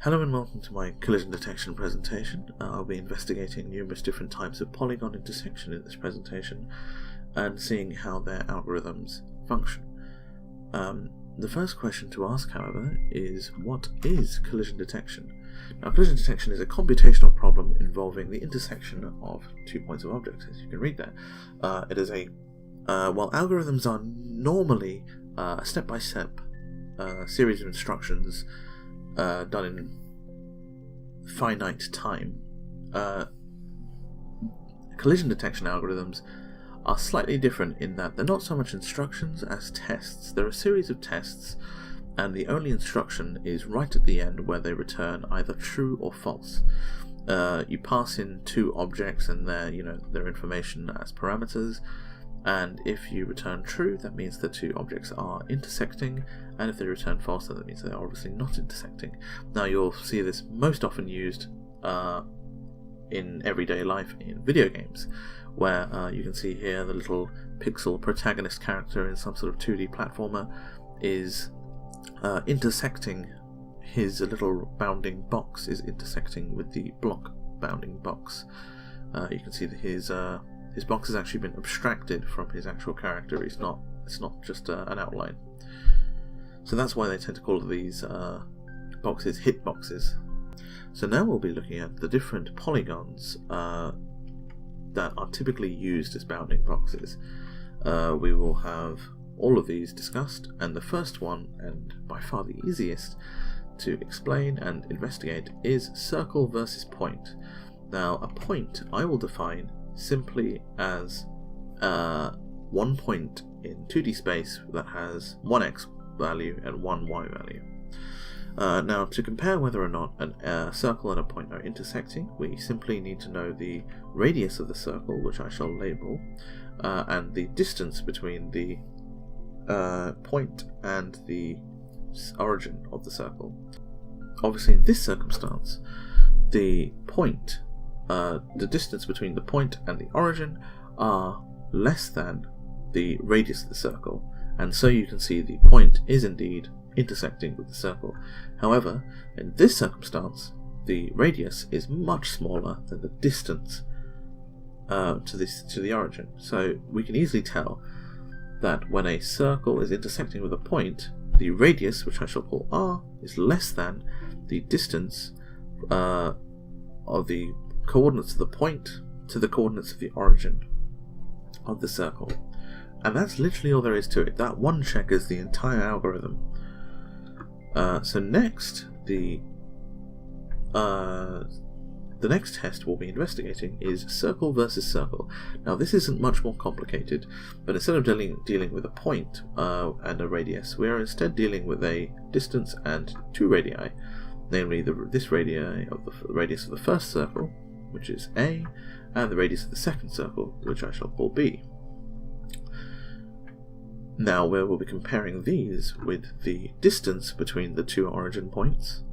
Hello and welcome to my collision detection presentation. I'll be investigating numerous different types of polygon intersection in this presentation and seeing how their algorithms function. The first question to ask, however, is what is collision detection? Now, collision detection is a computational problem involving the intersection of 2 points of objects, as you can read there. It is while algorithms are normally a step-by-step series of instructions done in finite time, collision detection algorithms are slightly different in that they're not so much instructions as tests. They're a series of tests, and the only instruction is right at the end where they return either true or false. You pass in two objects and their information as parameters, and if you return true, that means the two objects are intersecting, and if they return false, then that means they're obviously not intersecting. Now, you'll see this most often used in everyday life in video games, where you can see here the little pixel protagonist character in some sort of 2D platformer is intersecting. His little bounding box is intersecting with the block bounding box. You can see that his box has actually been abstracted from his actual character. It's not just an outline. So that's why they tend to call these boxes hitboxes. So now we'll be looking at the different polygons that are typically used as bounding boxes. We will have all of these discussed, and the first one, and by far the easiest to explain and investigate, is circle versus point. Now, a point I will define simply as one point in 2D space that has one x value and one y value. Now, to compare whether or not a circle and a point are intersecting, we simply need to know the radius of the circle, which I shall label, and the distance between the point and the origin of the circle. Obviously, in this circumstance, the distance between the point and the origin are less than the radius of the circle, and so you can see the point is indeed intersecting with the circle. However, in this circumstance, the radius is much smaller than the distance to the origin. So we can easily tell that when a circle is intersecting with a point, the radius, which I shall call r, is less than the distance of the coordinates of the point to the coordinates of the origin of the circle. And that's literally all there is to it. That one checkers the entire algorithm. So next, the next test we'll be investigating is circle versus circle. Now, this isn't much more complicated, but instead of dealing with a point and a radius, we are instead dealing with a distance and two radii, namely this radius of the first circle, which is A, and the radius of the second circle, which I shall call B. Now, we will be comparing these with the distance between the two origin points,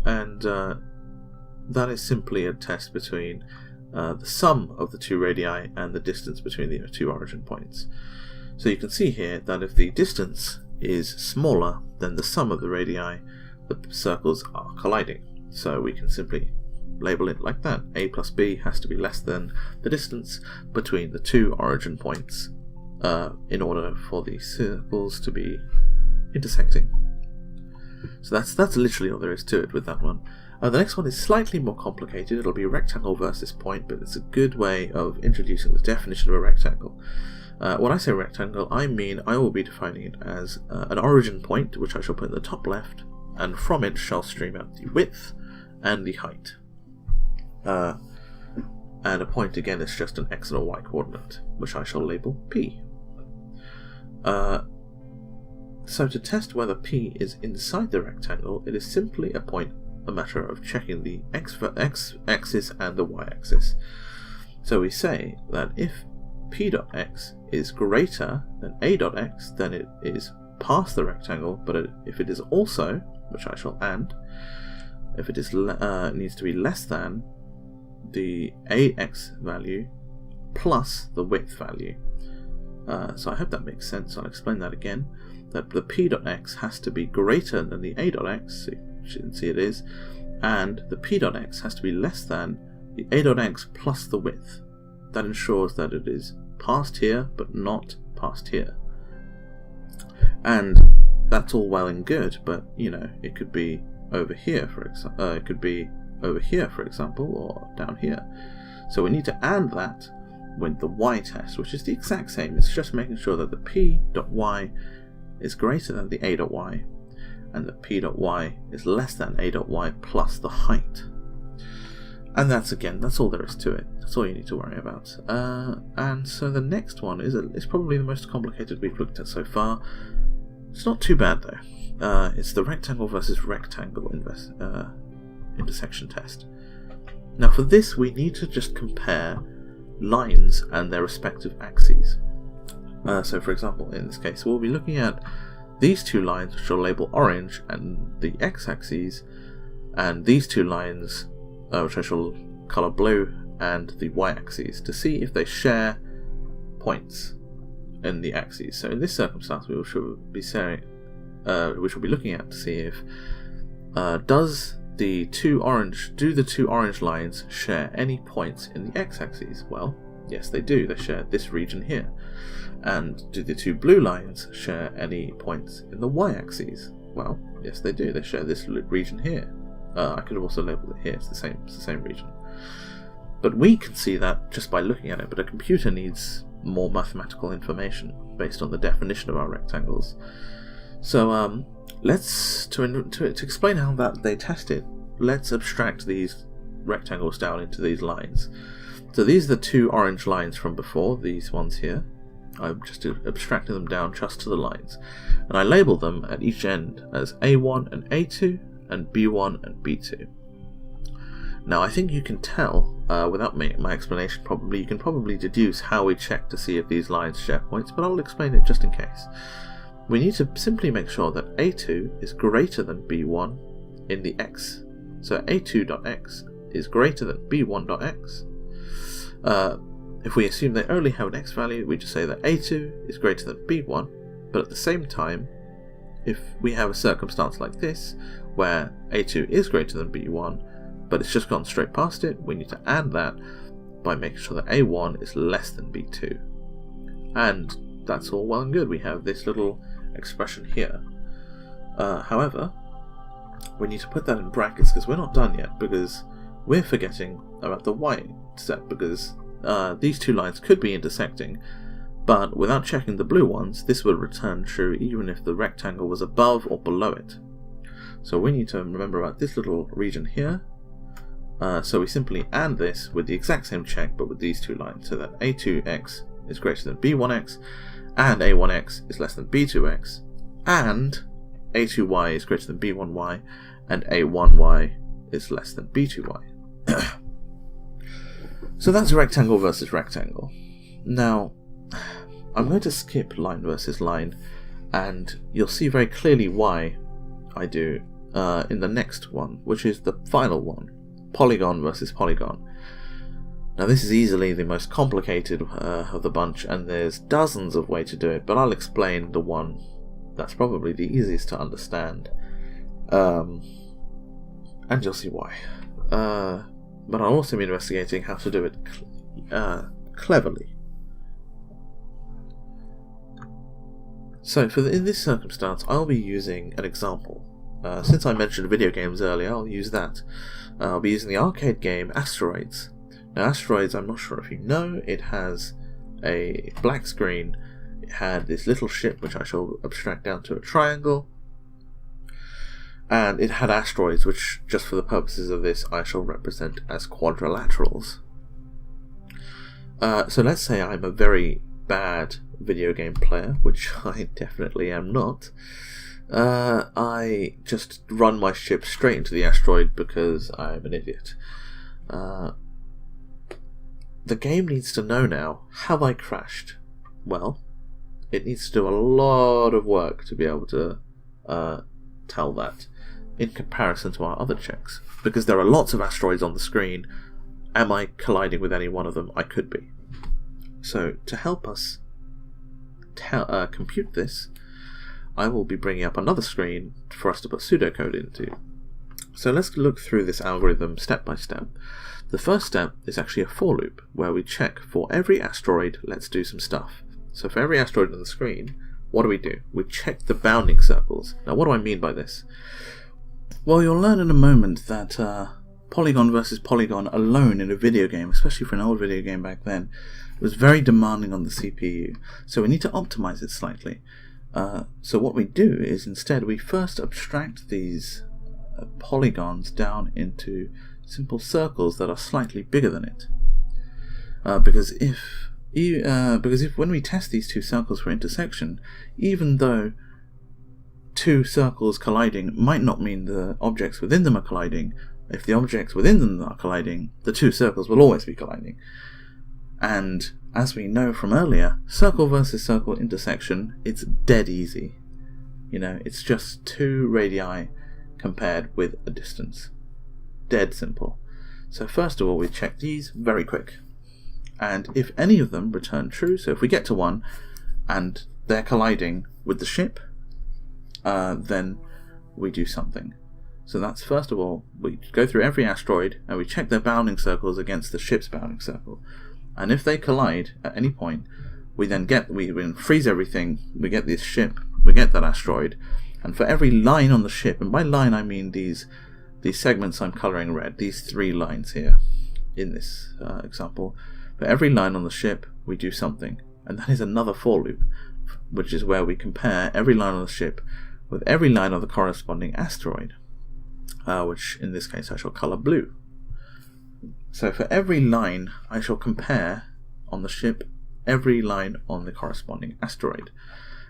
and that is simply a test between the sum of the two radii and the distance between the two origin points. So you can see here that if the distance is smaller than the sum of the radii, the circles are colliding. So we can simply label it like that. A plus B has to be less than the distance between the two origin points in order for the circles to be intersecting. So that's literally all there is to it with that one. The next one is slightly more complicated. It'll be rectangle versus point, but it's a good way of introducing the definition of a rectangle. When I say rectangle, I mean I will be defining it as an origin point, which I shall put in the top left, and from it shall stream out the width and the height. And a point, again, is just an x and a y coordinate, which I shall label P. So to test whether P is inside the rectangle, it is simply a matter of checking the x-axis and the y-axis. So we say that if P.x is greater than A.x, then it is past the rectangle, but if it is also, which I shall add, if it is needs to be less than the AX value plus the width value. So I hope that makes sense. I'll explain that again. That the P.x has to be greater than the A.x. So which you can see it is, and the p.x has to be less than the a.x plus the width. That ensures that it is past here, but not past here. And that's all well and good, but it could be over here, for example. It could be over here, for example, or down here. So we need to add that with the y test, which is the exact same. It's just making sure that the p.y is greater than the a.y, and the p.y is less than a.y plus the height. And that's all there is to it. That's all you need to worry about. And so the next one is probably the most complicated we've looked at so far. It's not too bad though. It's the rectangle versus rectangle intersection test. Now for this we need to just compare lines and their respective axes. So for example, in this case we'll be looking at these two lines, which are labeled orange, and the x-axis, and these two lines, which I shall colour blue, and the y-axis, to see if they share points in the axes. So in this circumstance we should be looking at to see if do the two orange lines share any points in the x-axis? Well, yes they do. They share this region here. And do the two blue lines share any points in the y-axis? Well, yes they do. They share this region here. I could have also labelled it here. It's the same region. But we can see that just by looking at it. But a computer needs more mathematical information based on the definition of our rectangles. So let's to explain how that they test it. Let's abstract these rectangles down into these lines. So these are the two orange lines from before. These ones here. I've just abstracted them down just to the lines, and I label them at each end as A1 and A2 and B1 and B2. Now I think you can tell, without my explanation you can probably deduce how we check to see if these lines share points, but I'll explain it just in case. We need to simply make sure that A2 is greater than B1 in the x. So A2.x is greater than B1.x. If we assume they only have an x value, we just say that A2 is greater than B1, but at the same time, if we have a circumstance like this, where A2 is greater than B1, but it's just gone straight past it, we need to add that by making sure that A1 is less than B2. And that's all well and good. We have this little expression here. However, we need to put that in brackets because we're not done yet, because we're forgetting about the y step, because these two lines could be intersecting, but without checking the blue ones, this would return true even if the rectangle was above or below it. So we need to remember about this little region here. So we simply add this with the exact same check, but with these two lines, so that A2x is greater than B1x, and A1x is less than B2x, and A2y is greater than B1y, and A1y is less than B2y. So that's rectangle versus rectangle. Now, I'm going to skip line versus line, and you'll see very clearly why I do in the next one, which is the final one, polygon versus polygon. Now this is easily the most complicated of the bunch, and there's dozens of ways to do it, but I'll explain the one that's probably the easiest to understand, and you'll see why. But I'll also be investigating how to do it cleverly. So in this circumstance, I'll be using an example. Since I mentioned video games earlier, I'll use that. I'll be using the arcade game Asteroids. Now Asteroids, I'm not sure if you know, it has a black screen. It had this little ship, which I shall abstract down to a triangle. And it had asteroids, which, just for the purposes of this, I shall represent as quadrilaterals. So let's say I'm a very bad video game player, which I definitely am not. I just run my ship straight into the asteroid because I'm an idiot. The game needs to know now, have I crashed? Well, it needs to do a lot of work to be able to tell that, in comparison to our other checks, because there are lots of asteroids on the screen. Am I colliding with any one of them? I could be. So to help us compute this, I will be bringing up another screen for us to put pseudocode into. So let's look through this algorithm step by step. The first step is actually a for loop, where we check for every asteroid, let's do some stuff. So for every asteroid on the screen, what do? We check the bounding circles. Now what do I mean by this? Well, you'll learn in a moment that polygon versus polygon alone in a video game, especially for an old video game back then, was very demanding on the CPU. So we need to optimize it slightly. So what we do is instead we first abstract these polygons down into simple circles that are slightly bigger than it. Because if when we test these two circles for intersection, even though two circles colliding might not mean the objects within them are colliding, if the objects within them are colliding, the two circles will always be colliding. And as we know from earlier, circle versus circle intersection, it's dead easy. You know, it's just two radii compared with a distance. Dead simple. So first of all, we check these very quick. And if any of them return true, so if we get to one and they're colliding with the ship, then we do something. So that's, first of all, we go through every asteroid and we check their bounding circles against the ship's bounding circle. And if they collide at any point, we then freeze everything, we get this ship, we get that asteroid, and for every line on the ship, and by line I mean these segments I'm colouring red, these three lines here in this example, for every line on the ship we do something, and that is another for loop, which is where we compare every line on the ship with every line of the corresponding asteroid, which in this case I shall colour blue. So for every line I shall compare on the ship every line on the corresponding asteroid.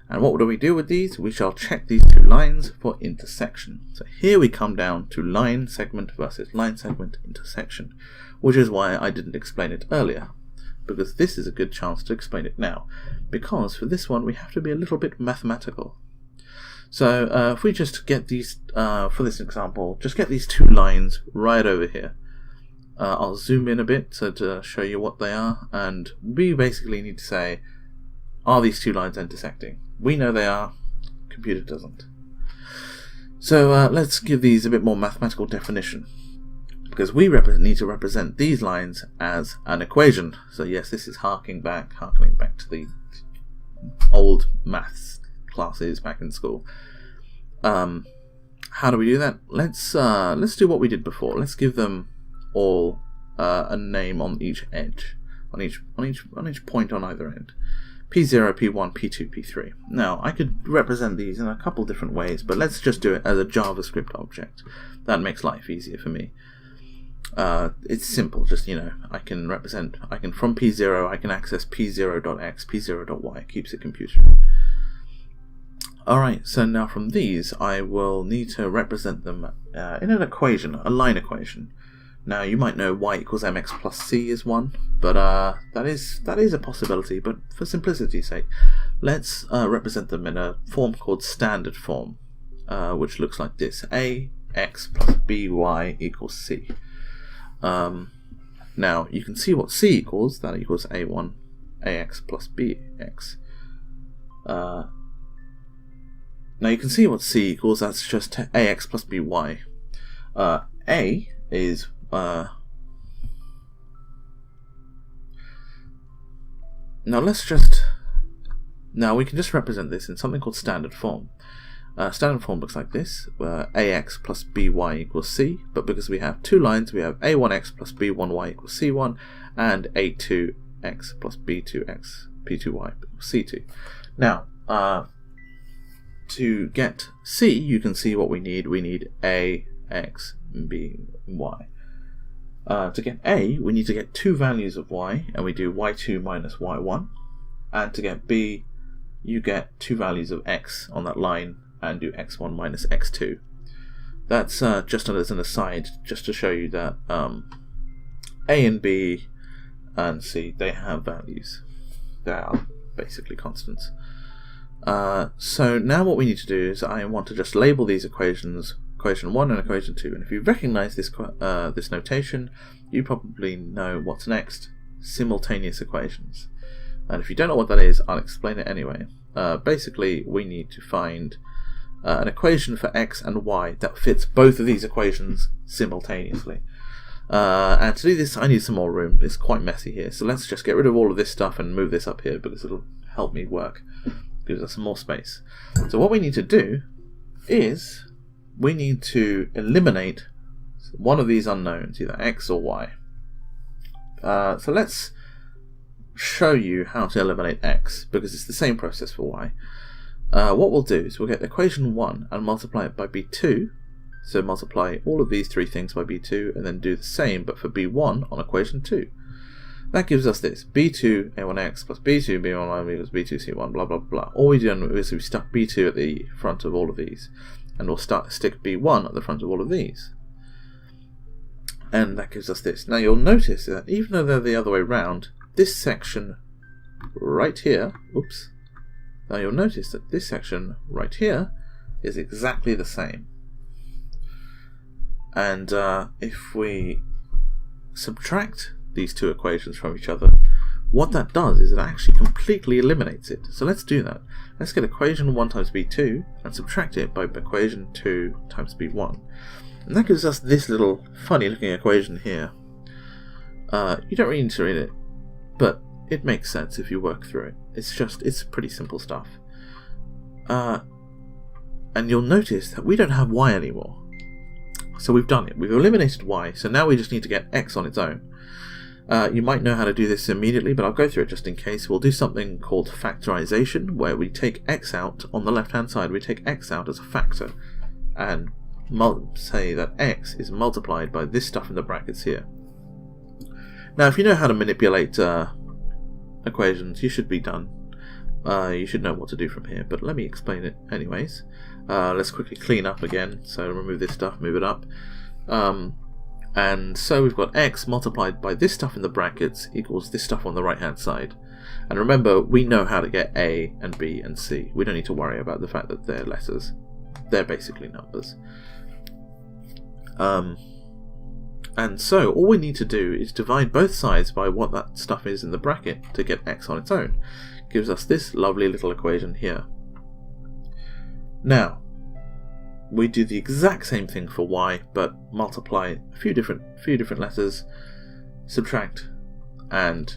And what do we do with these? We shall check these two lines for intersection. So here we come down to line segment versus line segment intersection, which is why I didn't explain it earlier, because this is a good chance to explain it now, because for this one we have to be a little bit mathematical. So if we just get these, for this example, just get these two lines right over here. I'll zoom in a bit to show you what they are, and we basically need to say, are these two lines intersecting? We know they are, computer doesn't. So let's give these a bit more mathematical definition, because we need to represent these lines as an equation. So yes, this is harkening back to the old maths classes back in school. How do we do that? Let's do what we did before. Let's give them all a name on each edge, on each point on either end. P0, P1, P2, P3. Now, I could represent these in a couple different ways, but let's just do it as a JavaScript object. That makes life easier for me. It's simple, just, I can from P0, I can access P0.x, P0.y, it keeps it computer. Alright, so now from these, I will need to represent them in an equation, a line equation. Now, you might know y equals mx plus c is 1, but that is a possibility, but for simplicity's sake, let's represent them in a form called standard form, which looks like this: ax plus by equals c. Now, you can see what c equals. That equals a1 ax plus bx. Now, you can see what c equals. That's just ax plus by. A is now we can just represent this in something called standard form. Standard form looks like this, where ax plus by equals c, but because we have two lines, we have a1x plus b1y equals c1, and a2x plus b2x p2y equals c2. Now, to get c, you can see what we need. We need a, x, b, y. To get a, we need to get two values of y, and we do y2 minus y1. And to get b, you get two values of x on that line, and do x1 minus x2. That's just as an aside, just to show you that a and b and c, they have values. They are basically constants. So now what we need to do is I want to just label these equations, equation 1 and equation 2, and if you recognize this this notation, you probably know what's next: simultaneous equations. And if you don't know what that is, I'll explain it anyway. Basically, we need to find an equation for x and y that fits both of these equations simultaneously. And to do this, I need some more room. It's quite messy here, so let's just get rid of all of this stuff and move this up here because it'll help me work. Gives us some more space. So what we need to do is we need to eliminate one of these unknowns, either x or y. So let's show you how to eliminate x, because it's the same process for y. What we'll do is we'll get equation 1 and multiply it by b2. So multiply all of these three things by b2 and then do the same but for b1 on equation 2. That gives us this: b2 a1x plus b2 b1y equals b2 c1 blah blah blah. All we've done is we stuck b2 at the front of all of these, and we'll stick b1 at the front of all of these. And that gives us this. Now you'll notice that even though they're the other way round, this section right here, oops, now you'll notice that this section right here is exactly the same. And if we subtract these two equations from each other, what that does is it actually completely eliminates it. So let's do that. Let's get equation 1 times b2 and subtract it by equation 2 times b1. And that gives us this little funny looking equation here. You don't really need to read it, but it makes sense if you work through it. It's pretty simple stuff. And you'll notice that we don't have y anymore. So we've done it. We've eliminated y, so now we just need to get x on its own. You might know how to do this immediately, but I'll go through it just in case. We'll do something called factorization, where we take x out on the left-hand side. We take x out as a factor, and say that x is multiplied by this stuff in the brackets here. Now, if you know how to manipulate equations, you should be done. You should know what to do from here, but let me explain it anyways. Let's quickly clean up again. So remove this stuff, move it up. And so we've got x multiplied by this stuff in the brackets equals this stuff on the right hand side. And remember, we know how to get a and b and c. We don't need to worry about the fact that they're letters. They're basically numbers. And so all we need to do is divide both sides by what that stuff is in the bracket to get x on its own. Gives us this lovely little equation here. Now, we do the exact same thing for y, but multiply a few different letters, subtract, and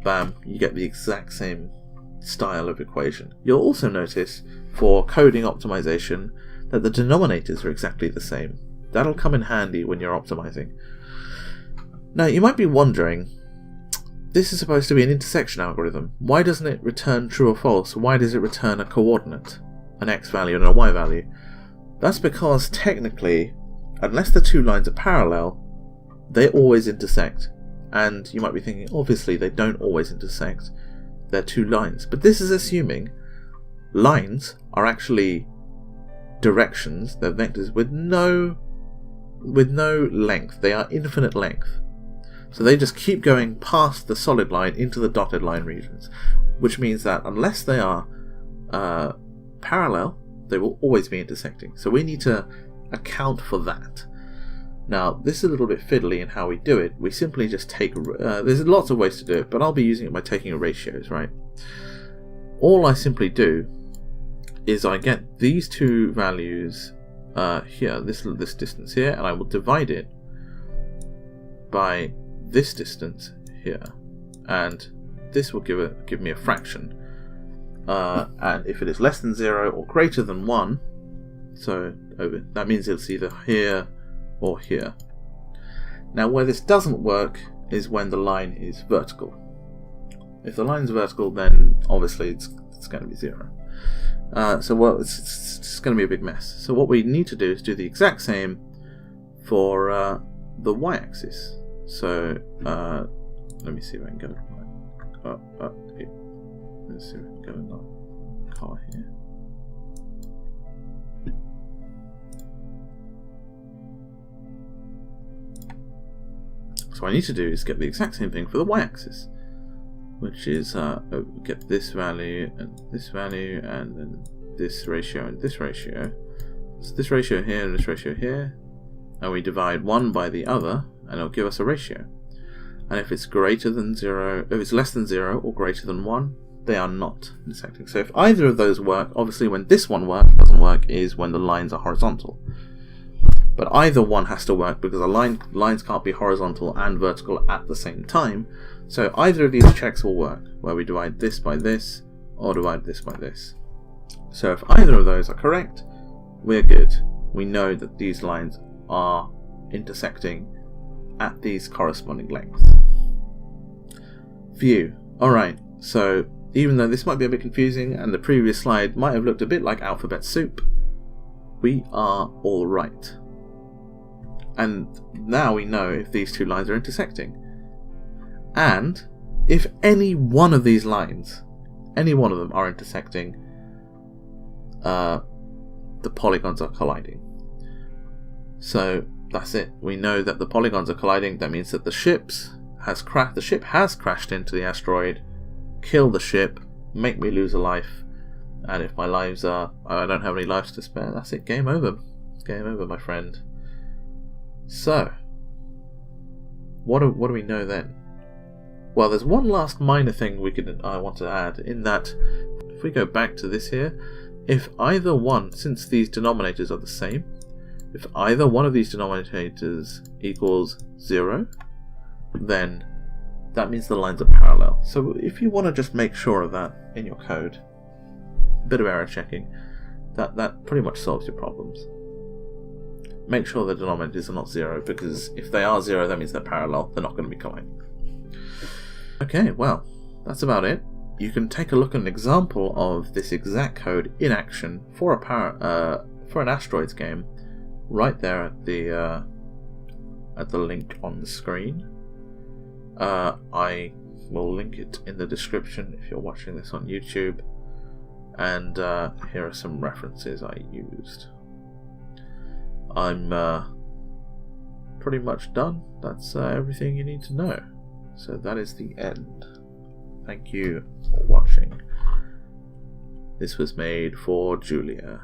bam, you get the exact same style of equation. You'll also notice for coding optimization that the denominators are exactly the same. That'll come in handy when you're optimizing. Now, you might be wondering, this is supposed to be an intersection algorithm. Why doesn't it return true or false? Why does it return a coordinate, an x value and a y value? That's because technically, unless the two lines are parallel, they always intersect. And you might be thinking, obviously they don't always intersect. They're two lines. But this is assuming lines are actually directions, they're vectors with no length. They are infinite length. So they just keep going past the solid line into the dotted line regions, which means that unless they are parallel, they will always be intersecting. So we need to account for that. Now, this is a little bit fiddly in how we do it. We simply just take, there's lots of ways to do it, but I'll be using it by taking ratios, right? All I simply do is I get these two values here, this distance here, and I will divide it by this distance here, and this will give me a fraction. And if it is less than 0 or greater than 1, so that means it's either here or here. Now, where this doesn't work is when the line is vertical. If the line is vertical, then obviously it's going to be 0. It's going to be a big mess. So what we need to do is do the exact same for the y-axis. So let me see if I can get it. Let's see if I can get another color here. So what I need to do is get the exact same thing for the y-axis, which is get this value, and then this ratio and this ratio. So this ratio here and this ratio here, and we divide one by the other, and it'll give us a ratio. And if it's greater than 0, if it's less than 0 or greater than 1, they are not intersecting. So if either of those work, obviously when this one doesn't work is when the lines are horizontal. But either one has to work because lines can't be horizontal and vertical at the same time. So either of these checks will work, where we divide this by this or divide this by this. So if either of those are correct, we're good. We know that these lines are intersecting at these corresponding lengths. View. Alright, so even though this might be a bit confusing and the previous slide might have looked a bit like alphabet soup, we are all right. And now we know if these two lines are intersecting. And if any one of these lines, any one of them are intersecting, the polygons are colliding. So that's it. We know that the polygons are colliding. That means that the ship has crashed into the asteroid, killed the ship, make me lose a life, and if my lives are, I don't have any lives to spare, that's it. Game over. Game over, my friend. So, what do we know then? Well, there's one last minor thing I want to add, in that if we go back to this here, if either one, since these denominators are the same, if either one of these denominators equals 0, then that means the lines are parallel. So if you want to just make sure of that in your code, a bit of error checking, that pretty much solves your problems. Make sure the denominators are not 0, because if they are 0, that means they're parallel. They're not going to be colliding. Okay, well, that's about it. You can take a look at an example of this exact code in action for an asteroids game right there at the link on the screen. I will link it in the description if you're watching this on YouTube, and here are some references I used. I'm pretty much done. That's everything you need to know. So that is the end. Thank you for watching. This was made for Julia.